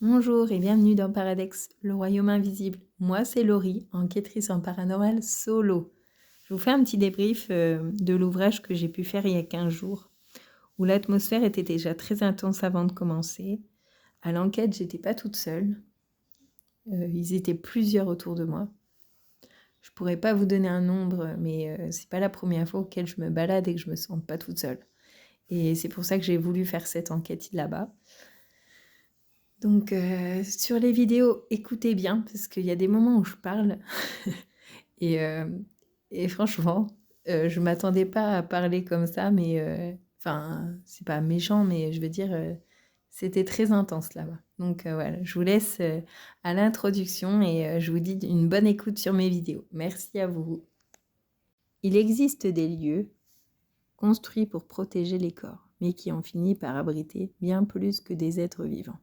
Bonjour et bienvenue dans Paradex, le royaume invisible. Moi, c'est Laurie, enquêtrice en paranormal solo. Je vous fais un petit débrief de l'ouvrage que j'ai pu faire il y a 15 jours, où l'atmosphère était déjà très intense avant de commencer. À l'enquête, j'étais pas toute seule. Ils étaient plusieurs autour de moi. Je pourrais pas vous donner un nombre, mais c'est pas la première fois auquel je me balade et que je me sens pas toute seule. Et c'est pour ça que j'ai voulu faire cette enquête là-bas. Donc sur les vidéos, écoutez bien, parce qu'il y a des moments où je parle et, euh, et franchement, je m'attendais pas à parler comme ça, mais enfin, c'est pas méchant, mais je veux dire, c'était très intense là-bas. Donc voilà, je vous laisse à l'introduction et je vous dis une bonne écoute sur mes vidéos. Merci à vous. Il existe des lieux construits pour protéger les corps, mais qui ont fini par abriter bien plus que des êtres vivants.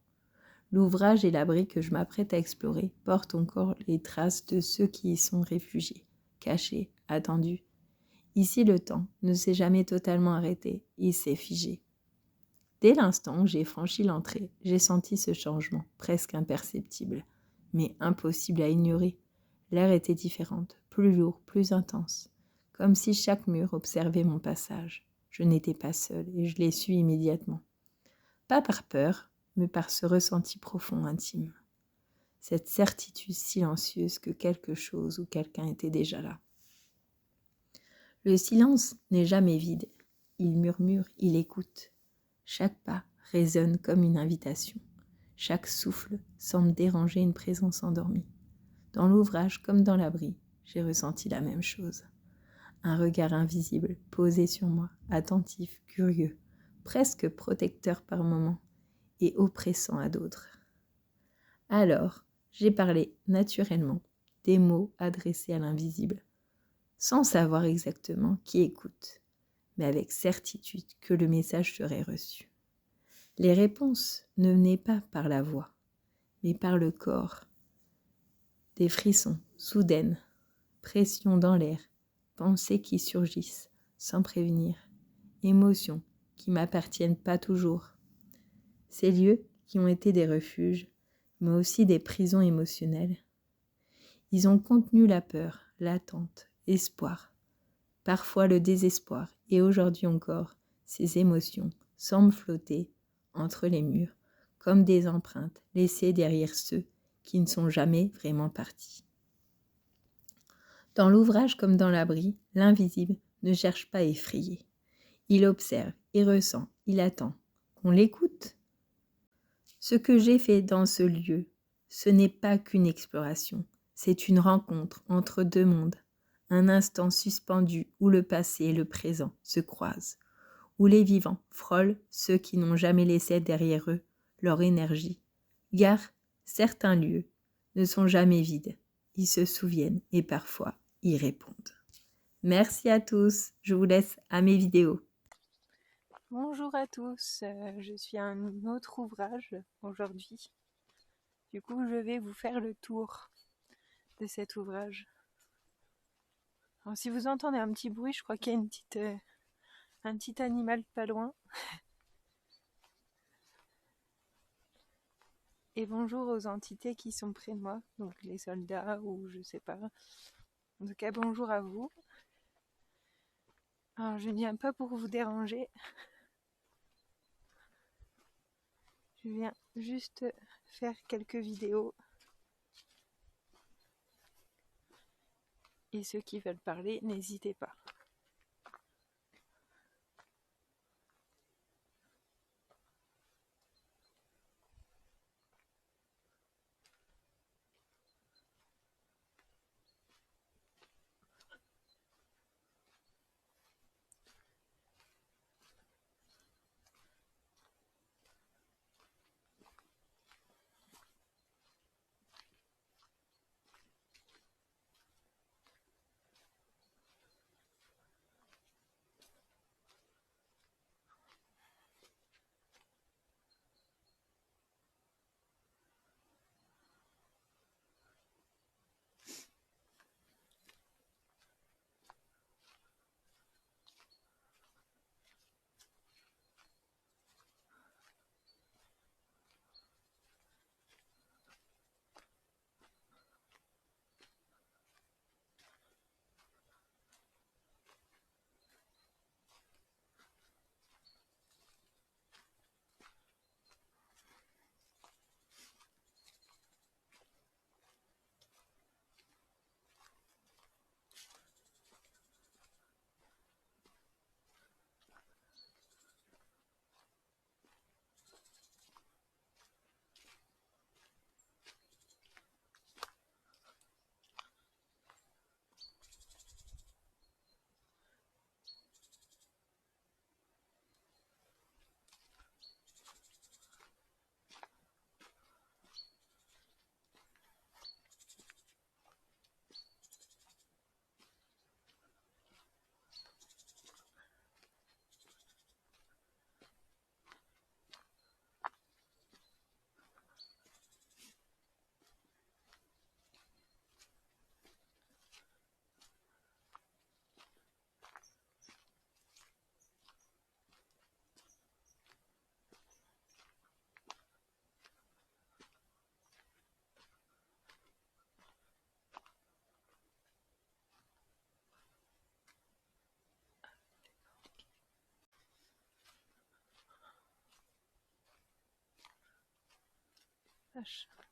L'ouvrage et l'abri que je m'apprête à explorer portent encore les traces de ceux qui y sont réfugiés, cachés, attendus. Ici, le temps ne s'est jamais totalement arrêté, il s'est figé. Dès l'instant où j'ai franchi l'entrée, j'ai senti ce changement, presque imperceptible, mais impossible à ignorer. L'air était différente, plus lourd, plus intense, comme si chaque mur observait mon passage. Je n'étais pas seule et je l'ai su immédiatement. Pas par peur, mais par ce ressenti profond, intime. Cette certitude silencieuse que quelque chose ou quelqu'un était déjà là. Le silence n'est jamais vide. Il murmure, il écoute. Chaque pas résonne comme une invitation. Chaque souffle semble déranger une présence endormie. Dans l'ouvrage comme dans l'abri, j'ai ressenti la même chose. Un regard invisible posé sur moi, attentif, curieux, presque protecteur par moments et oppressant à d'autres. Alors, j'ai parlé naturellement des mots adressés à l'invisible, sans savoir exactement qui écoute, mais avec certitude que le message serait reçu. Les réponses ne venaient pas par la voix, mais par le corps. Des frissons soudaines, pression dans l'air, pensées qui surgissent sans prévenir, émotions qui m'appartiennent pas toujours. Ces lieux qui ont été des refuges, mais aussi des prisons émotionnelles. Ils ont contenu la peur, l'attente, l'espoir, parfois le désespoir, et aujourd'hui encore, ces émotions semblent flotter entre les murs, comme des empreintes laissées derrière ceux qui ne sont jamais vraiment partis. Dans l'ouvrage comme dans l'abri, l'invisible ne cherche pas à effrayer. Il observe, il ressent, il attend. Qu'on l'écoute. Ce que j'ai fait dans ce lieu, ce n'est pas qu'une exploration, c'est une rencontre entre deux mondes, un instant suspendu où le passé et le présent se croisent, où les vivants frôlent ceux qui n'ont jamais laissé derrière eux leur énergie. Car certains lieux ne sont jamais vides, ils se souviennent et parfois y répondent. Merci à tous, je vous laisse à mes vidéos. Bonjour à tous, je suis à un autre ouvrage aujourd'hui. Du coup, je vais vous faire le tour de cet ouvrage. Alors, si vous entendez un petit bruit, je crois qu'il y a un petit animal pas loin. Et bonjour aux entités qui sont près de moi, donc les soldats ou je sais pas. En tout cas, bonjour à vous. Alors, je ne viens pas pour vous déranger. Je viens juste faire quelques vidéos. Et ceux qui veulent parler, n'hésitez pas.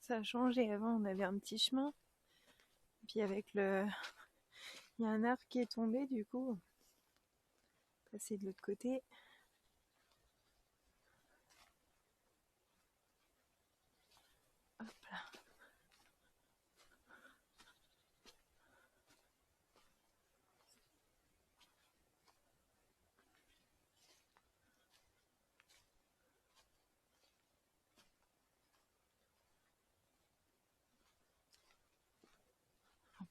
Ça a changé. Avant, on avait un petit chemin. Puis avec le... Il y a un arbre qui est tombé, du coup. Passer de l'autre côté. Hop là.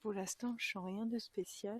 Pour l'instant, je sens rien de spécial.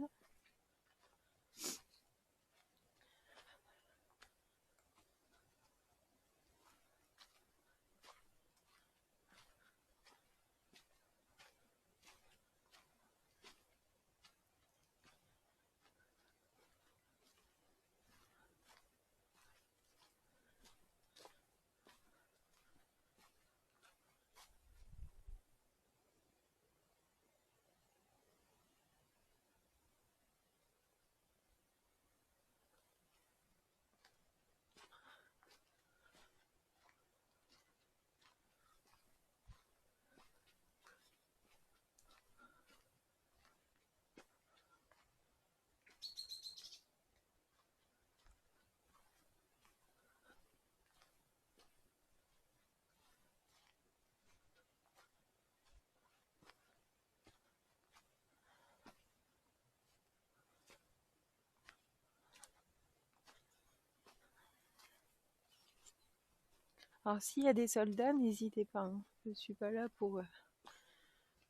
Alors s'il y a des soldats, n'hésitez pas, hein. Je suis pas là pour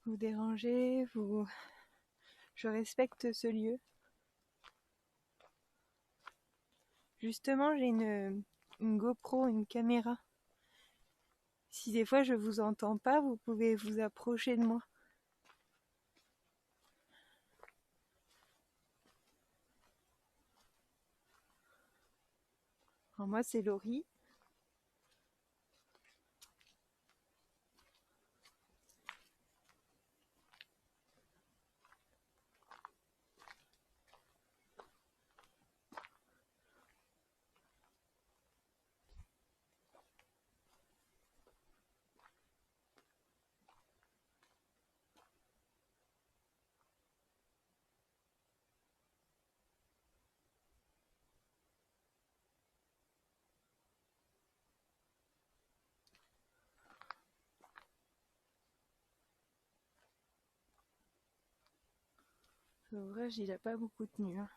vous déranger, Je respecte ce lieu. Justement, j'ai une GoPro, une caméra. Si des fois je vous entends pas, vous pouvez vous approcher de moi. Alors moi, c'est Laurie. L'ouvrage, il a pas beaucoup tenu, hein.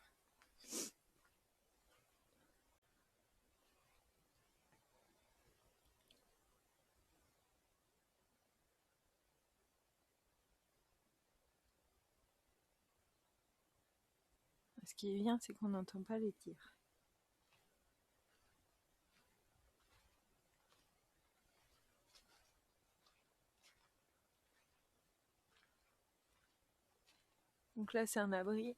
Ce qui est bien, c'est qu'on n'entend pas les tirs. Donc là, c'est un abri.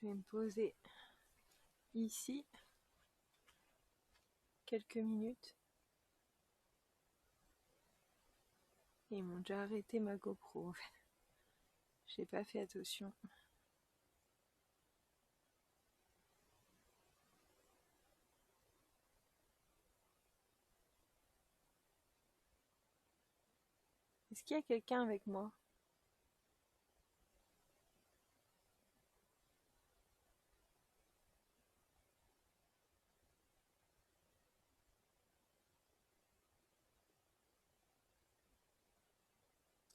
Je vais me poser ici quelques minutes. Et ils m'ont déjà arrêté ma GoPro. J'ai pas fait attention. Est-ce qu'il y a quelqu'un avec moi?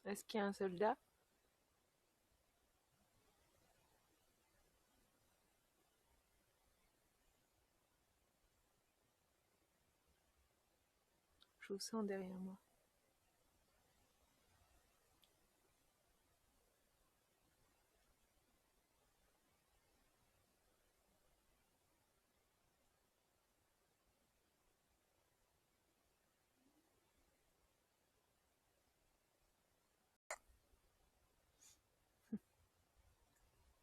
Est-ce qu'il y a un soldat? Je vous sens derrière moi.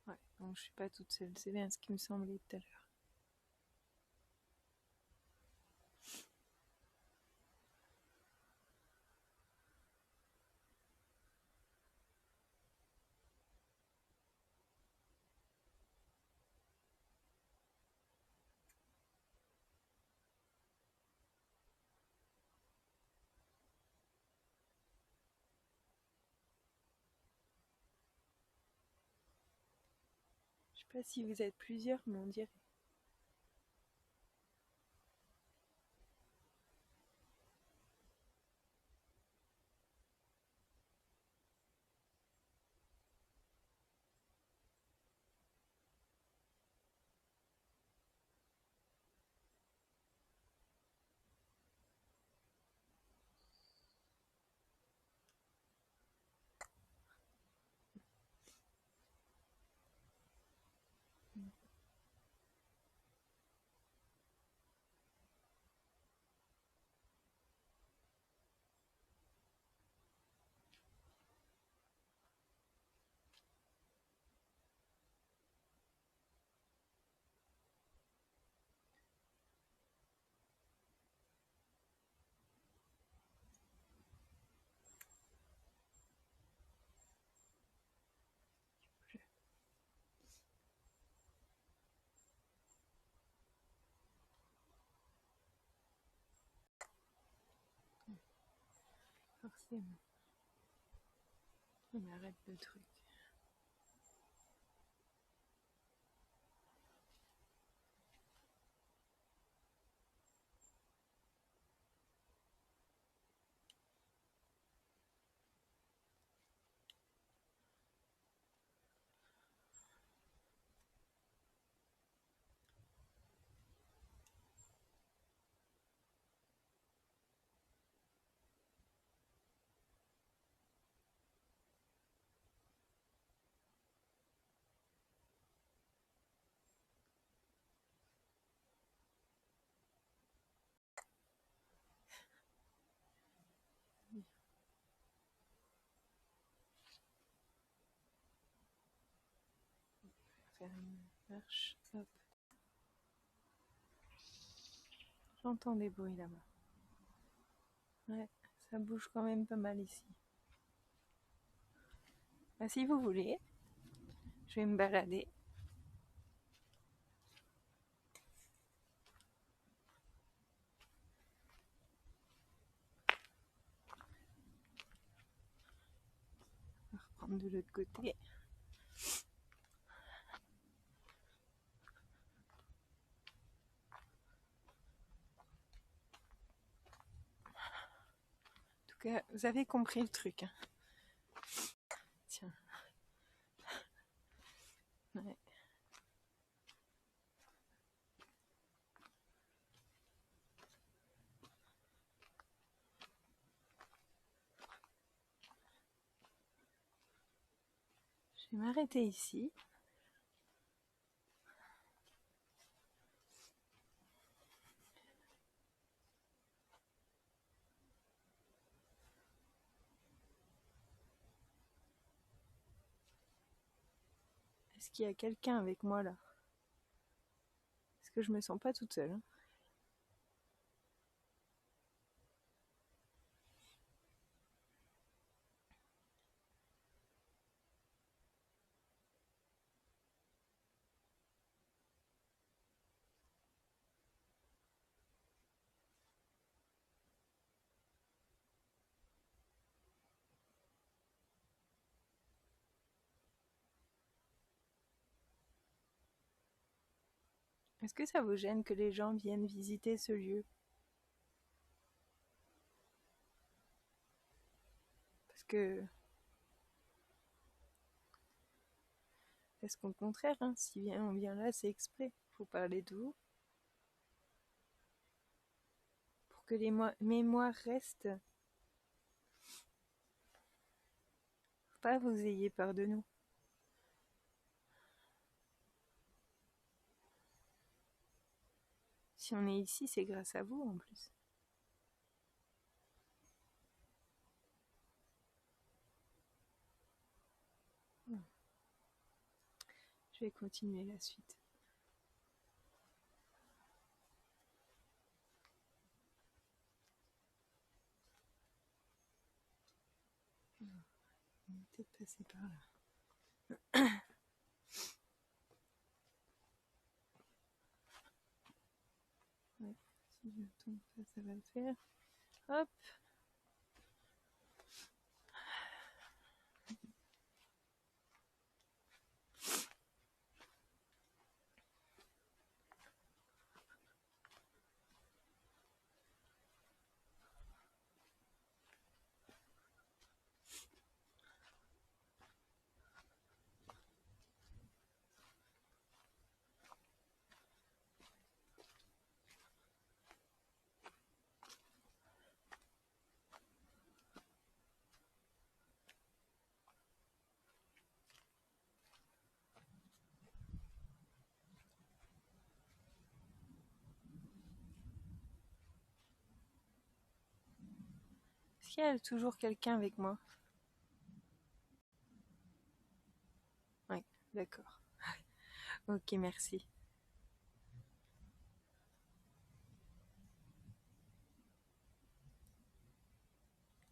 Ouais, donc je suis pas toute seule. C'est bien ce qui me semblait tout à l'heure. sais pas si vous êtes plusieurs, mais on dirait. Forcément. On arrête le truc. Faire une marche. Hop. J'entends des bruits là-bas. Ouais, ça bouge quand même pas mal ici. Bah, si vous voulez, je vais me balader. On va reprendre de l'autre côté. En tout cas, vous avez compris le truc. Hein. Tiens. Ouais. Je vais m'arrêter ici. Est-ce qu'il y a quelqu'un avec moi là? Parce que je me sens pas toute seule. Hein. Est-ce que ça vous gêne que les gens viennent visiter ce lieu? Parce que... Est-ce qu'au contraire, hein, si on vient là, c'est exprès. Faut parler de vous. Pour que les mémoires restent. Faut pas vous ayez peur de nous. Si on est ici, c'est grâce à vous en plus. Je vais continuer la suite. On va peut-être passer par là. Ouais, si je tombe ça va le faire. Hop. qu'il y a toujours quelqu'un avec moi? Oui, d'accord. Ok, merci.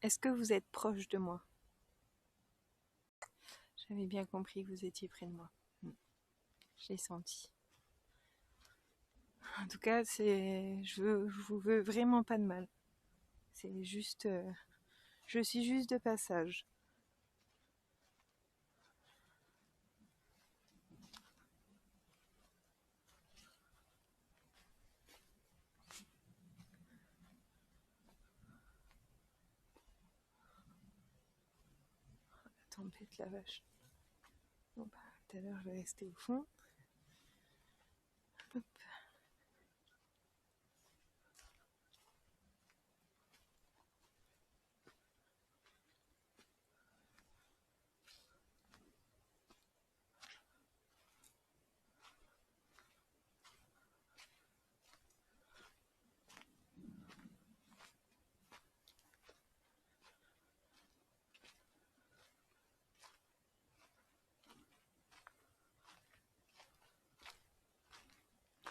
Est-ce que vous êtes proche de moi? J'avais bien compris que vous étiez près de moi. Je l'ai senti. En tout cas, je vous veux vraiment pas de mal. C'est juste, je suis juste de passage. La tempête, la vache. Bon bah, tout à l'heure, je vais rester au fond. Hop.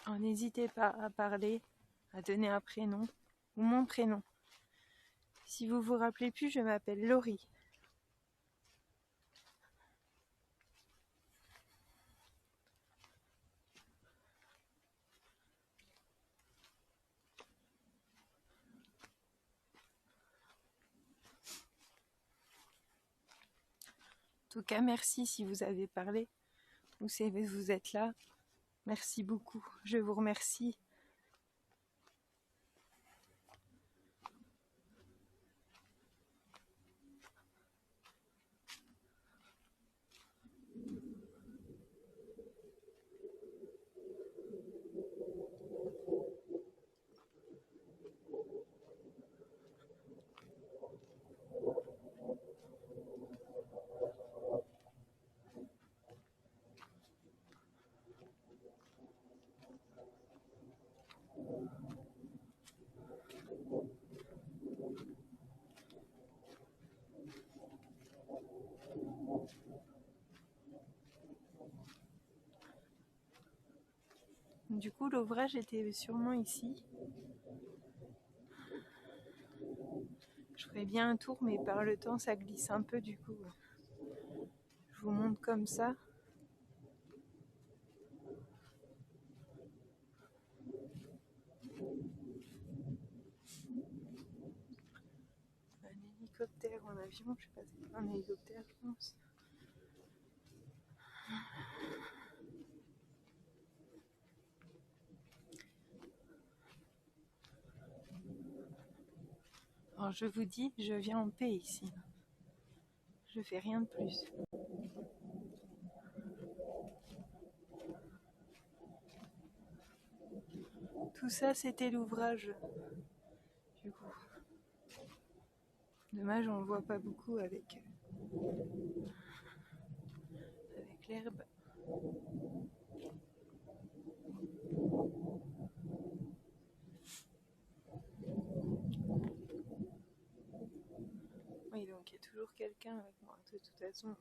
Alors, n'hésitez pas à parler, à donner un prénom ou mon prénom. Si vous vous rappelez plus, je m'appelle Laurie. En tout cas, merci si vous avez parlé. Vous savez, vous êtes là. Merci beaucoup. Je vous remercie. Du coup, l'ouvrage était sûrement ici. Je ferais bien un tour, mais par le temps, ça glisse un peu. Du coup, je vous montre comme ça. Un hélicoptère ou un avion, je sais pas, c'est un hélicoptère, je pense. Alors je vous dis, je viens en paix ici. Je fais rien de plus. Tout ça, c'était l'ouvrage. Du coup, dommage, on le voit pas beaucoup avec l'herbe. Oui, donc il y a toujours quelqu'un avec moi. De toute façon,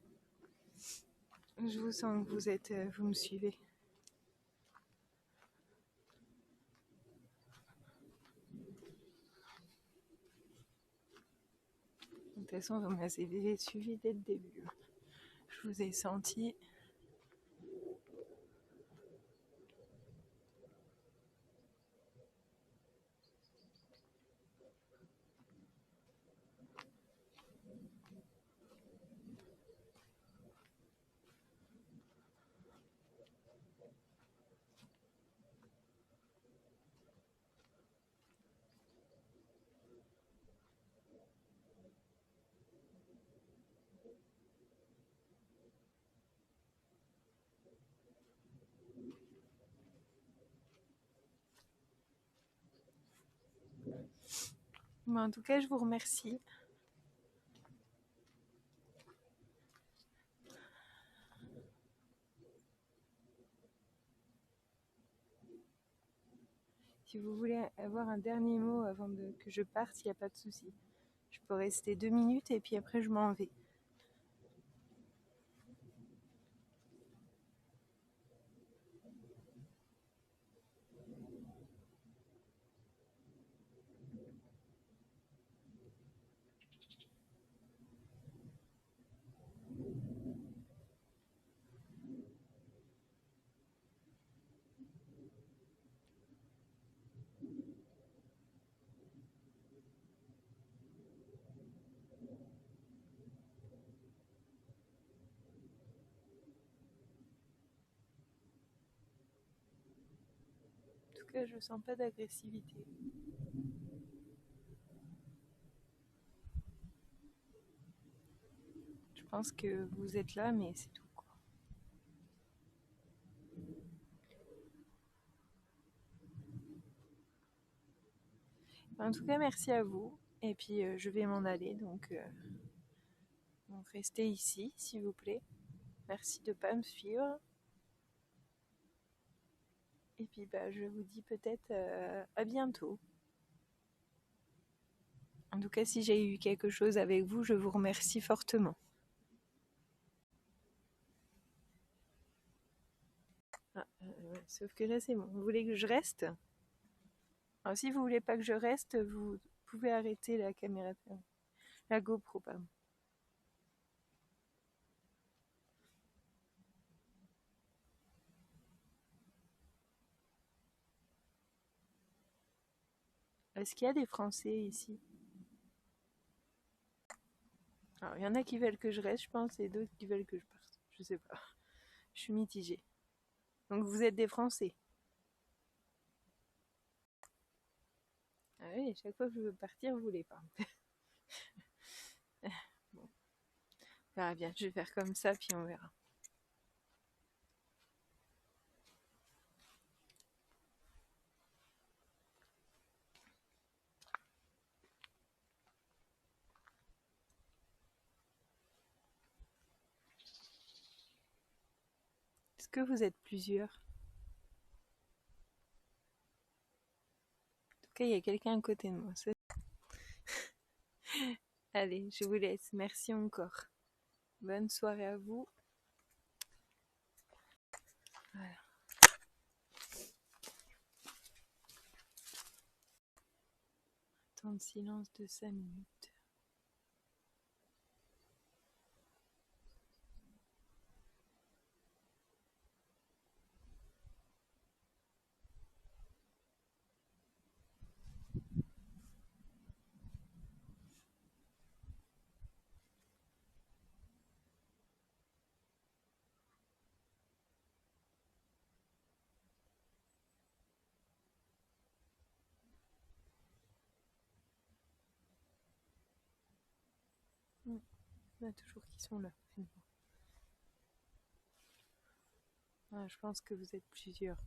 je vous sens que vous me suivez. De toute façon, vous m'avez suivi dès le début. Je vous ai senti. Mais en tout cas, je vous remercie. Si vous voulez avoir un dernier mot avant que je parte, il n'y a pas de souci. Je peux rester 2 minutes et puis après je m'en vais. En tout cas, je sens pas d'agressivité. Je pense que vous êtes là, mais c'est tout, quoi. En tout cas, merci à vous. Et puis, je vais m'en aller, donc restez ici, s'il vous plaît. Merci de ne pas me suivre. Et puis, je vous dis peut-être à bientôt. En tout cas, si j'ai eu quelque chose avec vous, je vous remercie fortement. Sauf que là, c'est bon. Vous voulez que je reste? Alors, si vous voulez pas que je reste, vous pouvez arrêter la caméra, la GoPro, pardon. Est-ce qu'il y a des Français ici? Alors, il y en a qui veulent que je reste, je pense, et d'autres qui veulent que je parte. Je sais pas. Je suis mitigée. Donc, vous êtes des Français? Ah oui, chaque fois que je veux partir, vous voulez pas. Bon, on verra bien. Je vais faire comme ça, puis on verra. Est-ce que vous êtes plusieurs? En tout cas, il y a quelqu'un à côté de moi. Allez, je vous laisse. Merci encore. Bonne soirée à vous. Voilà. Temps de silence de 5 minutes. Il y en a toujours qui sont là. Ah, je pense que vous êtes plusieurs.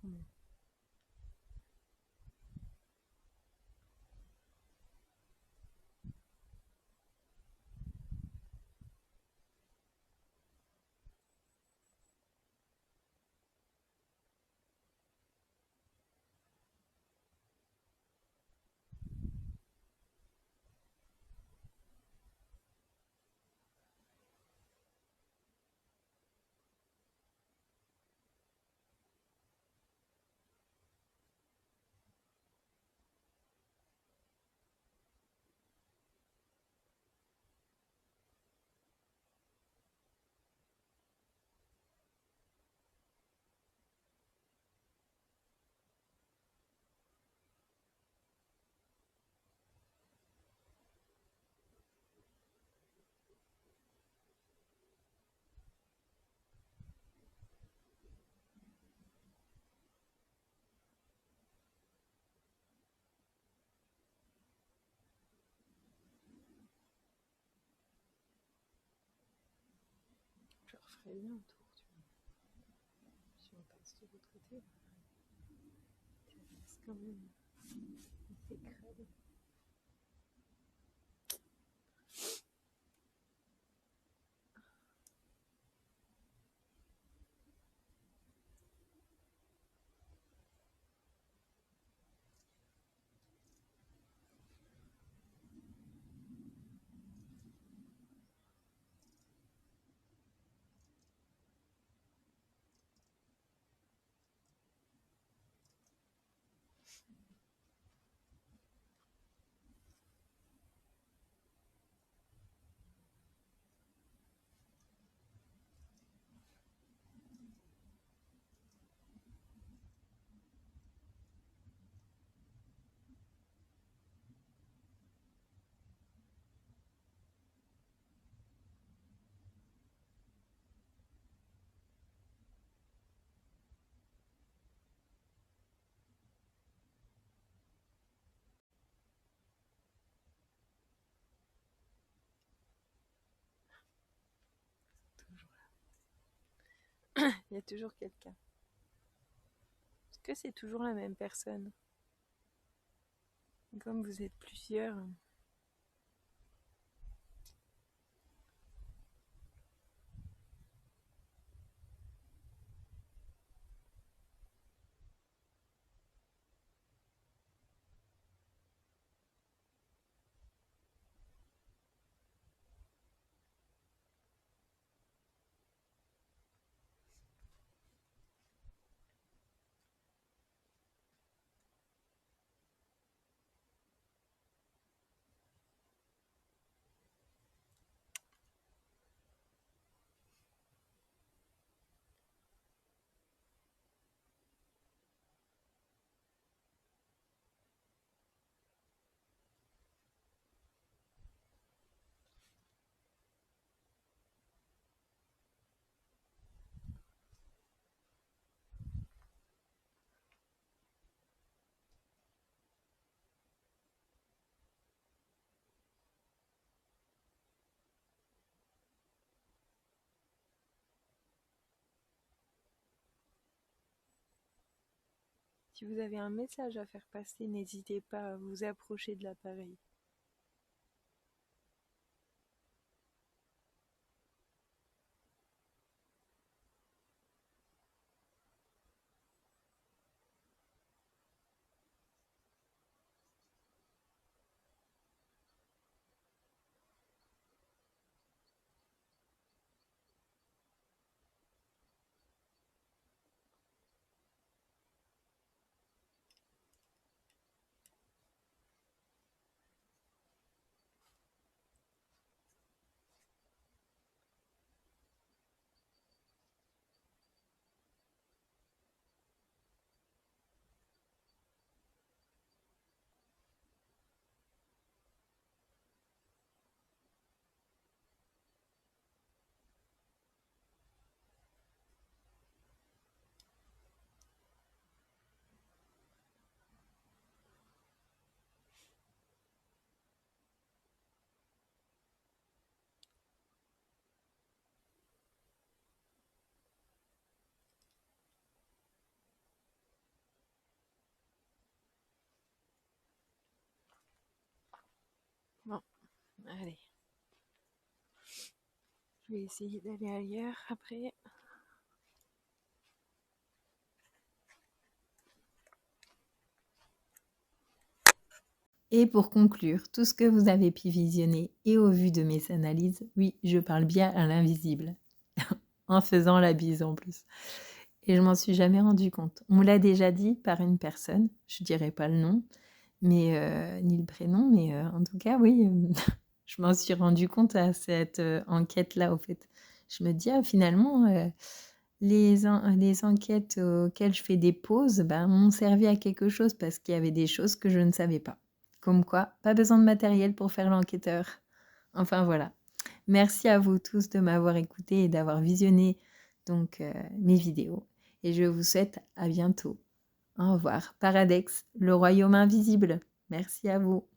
Je referai bien un tour. Si on passe de l'autre côté, c'est quand même assez crade. Il y a toujours quelqu'un. Est-ce que c'est toujours la même personne? Comme vous êtes plusieurs. Si vous avez un message à faire passer, n'hésitez pas à vous approcher de l'appareil. Bon, allez. Je vais essayer d'aller ailleurs après. Et pour conclure, tout ce que vous avez pu visionner et au vu de mes analyses, oui, je parle bien à l'invisible, en faisant la bise en plus. Et je m'en suis jamais rendu compte. On me l'a déjà dit par une personne, je dirais pas le nom, mais ni le prénom, mais en tout cas, oui, je m'en suis rendu compte à cette enquête-là, au fait. Je me dis, ah, finalement, les enquêtes auxquelles je fais des pauses m'ont servi à quelque chose parce qu'il y avait des choses que je ne savais pas. Comme quoi, pas besoin de matériel pour faire l'enquêteur. Enfin voilà. Merci à vous tous de m'avoir écouté et d'avoir visionné donc mes vidéos. Et je vous souhaite à bientôt. Au revoir. Paradex, le royaume invisible. Merci à vous.